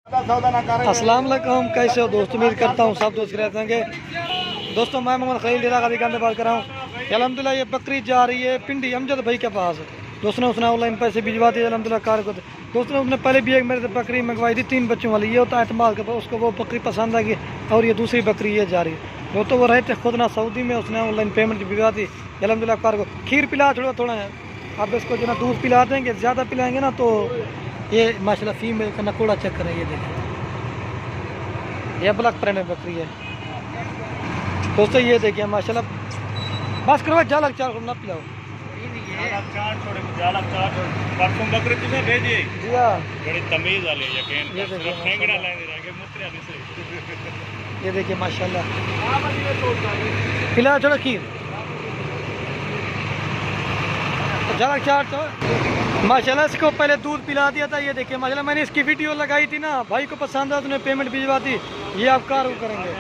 अस्सलाम वालेकुम, कैसे हो दोस्तों। उम्मीद करता हूँ सब दोस्त रहते हैं। दोस्तों मैं मोहम्मद खलील डेरा गाजी खान से बात कर रहा हूँ। अल्हम्दुलिल्लाह ये बकरी जा रही है पिंडी अमजद भाई के पास। दोस्तों ने उसने ऑनलाइन पैसे भिजवा दिए अल्हम्दुलिल्लाह कार को। दोस्तों ने उसने पहले भी एक मेरे से बकरी मंगवाई थी 3 बच्चों वाली। ये होता है एतमाद के पास, उसको वो बकरी पसंद आई और ये दूसरी बकरी ये जा रही है। दोस्तों वो रहते खुद ना सऊदी में, उसने ऑनलाइन पेमेंट भिजवा दी अल्हम्दुलिल्लाह कार को। खीर पिला थोड़ा है, अब इसको जो ना दूध पिला देंगे, ज़्यादा पिलाएंगे ना तो ये माशाल्लाह फीमेल का नकोड़ा चक्कर है। ये देखें, ये ब्लैक प्रेम बकरी है दोस्तों। ये देखिए माशाल्लाह, बस करो जालक चार ना पिलाओ। बकरी तुझे भेजी जी हाँ, बड़ी तमीज वाले यकीन ये देखिए फेंगड़ा लाने रह गए मुत्रिया नहीं से। ये देखिए माशाल्लाह, पिला थोड़ा खीर जालक चार तो माशाल्लाह। इसको पहले दूध पिला दिया था। ये देखिए माशाल्लाह, मैंने इसकी वीडियो लगाई थी ना, भाई को पसंद है, उसने पेमेंट भिजवा दी। ये आप कार करेंगे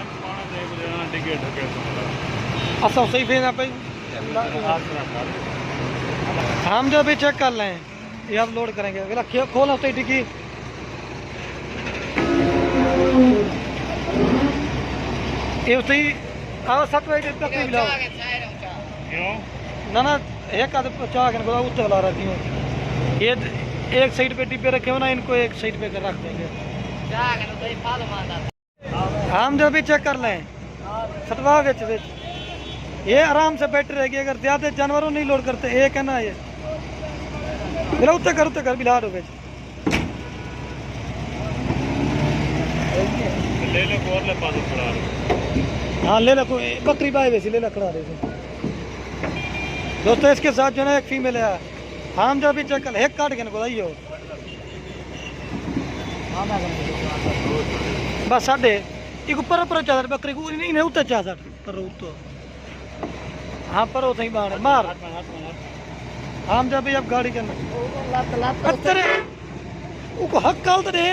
अच्छा सही फिर आप हम जो भी चेक कर लें, ये आप लोड करेंगे। अगला खोल होता ही टिकी ये उससे ही आओ 7 बजे तक मिलाओ क्यों ना ना एक आध चाह के उत्ते ला रही हूँ। ये एक साइड पे डिब्बे रखे हो ना, इनको एक साइड पे रख देंगे। हम जो भी चेक कर लें सटवा बेच ये आराम से बैठ रहेगी। अगर ज्यादा जानवरों नहीं लोड करते एक है ना, ये मेरा उत्ते कर बिला दो बेच। ले ले और ले पास खड़ा हाँ ले लो, बकरी बाय वैसी ले ला खड़ा रहे दोस्तों। इसके साथ जो ना एक फीमेल है, हम जो भी चेक कर एक काट के ना बताइयो बस साढ़े एक ऊपर चादर बकरी को नहीं उत्ते चादर पर उत्तो हाँ पर सही बाण मार हम जब अब गाड़ी के अंदर हक काल तो रे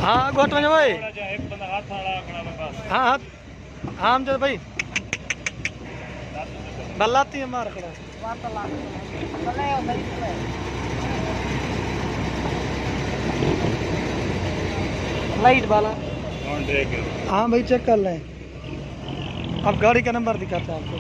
हाँ गोट में भाई हाँ हाँ हम जब भाई बल्लाती है मार खड़ा लाइट वाला हाँ भाई चेक कर लें। अब गाड़ी का नंबर दिखाते हैं आपको।